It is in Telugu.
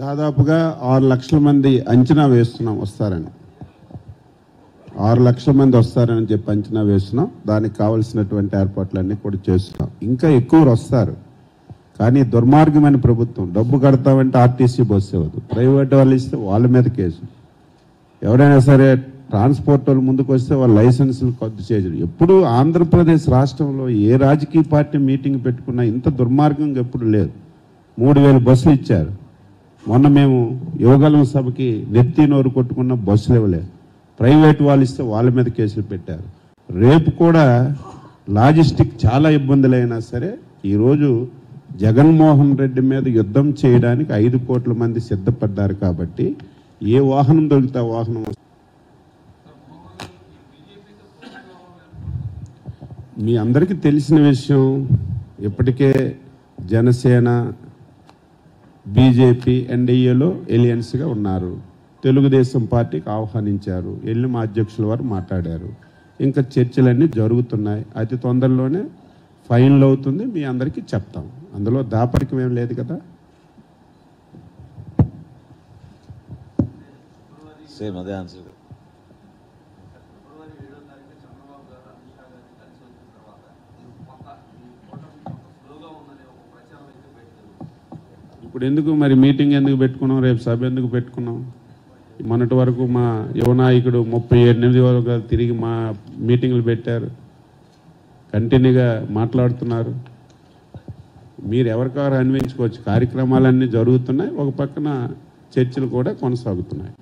దాదాపుగా 6 లక్షల మంది అంచనా వేస్తున్నాం వస్తారని. 6 లక్షల మంది వస్తారని చెప్పి అంచనా వేస్తున్నాం. దానికి కావాల్సినటువంటి ఏర్పాట్లన్నీ కూడా చేస్తున్నాం. ఇంకా ఎక్కువ వస్తారు. కానీ దుర్మార్గమైన ప్రభుత్వం. డబ్బు కడతామంటే ఆర్టీసీ బస్సు ఇవ్వదు, ప్రైవేట్ వాళ్ళు ఇస్తే వాళ్ళ మీద కేసు. ఎవరైనా సరే ట్రాన్స్పోర్ట్ వాళ్ళు ముందుకు వస్తే వాళ్ళ లైసెన్సులు రద్దు చేయరు. ఎప్పుడు ఆంధ్రప్రదేశ్ రాష్ట్రంలో ఏ రాజకీయ పార్టీ మీటింగ్ పెట్టుకున్నా ఇంత దుర్మార్గంగా ఎప్పుడు లేదు. 3000 బస్సులు ఇచ్చారు. మొన్న మేము యువగలం సభకి నెత్తి నోరు కొట్టుకున్న బస్సులు ఇవ్వలేదు. ప్రైవేట్ వాళ్ళు ఇస్తే వాళ్ళ మీద కేసులు పెట్టారు. రేపు కూడా లాజిస్టిక్ చాలా ఇబ్బందులైనా సరే ఈరోజు జగన్మోహన్ రెడ్డి మీద యుద్ధం చేయడానికి 5 కోట్ల మంది సిద్ధపడ్డారు. కాబట్టి ఏ వాహనం దొరికితే ఆ వాహనం. మీ అందరికీ తెలిసిన విషయం, ఇప్పటికే జనసేన బీజేపీ ఎన్డీఏలో ఎలియన్స్గా ఉన్నారు. తెలుగుదేశం పార్టీకి ఆహ్వానించారు. వెళ్ళి మా అధ్యక్షుల వారు మాట్లాడారు. ఇంకా చర్చలన్నీ జరుగుతున్నాయి. అతి తొందరలోనే ఫైనల్ అవుతుంది. మీ అందరికీ చెప్తాం. అందులో దాపరికం ఏం లేదు కదా. సేమ్ అదే ఆన్సర్. ఇప్పుడు ఎందుకు మరి మీటింగ్ ఎందుకు పెట్టుకున్నాం, రేపు సభ ఎందుకు పెట్టుకున్నాం? మొన్నటి వరకు మా యువ నాయకుడు 37 వరకు తిరిగి మా మీటింగ్లు పెట్టారు, కంటిన్యూగా మాట్లాడుతున్నారు. మీరు ఎవరికారు అన్వయించుకోవచ్చు. కార్యక్రమాలన్నీ జరుగుతున్నాయి, ఒక పక్కన చర్చలు కూడా కొనసాగుతున్నాయి.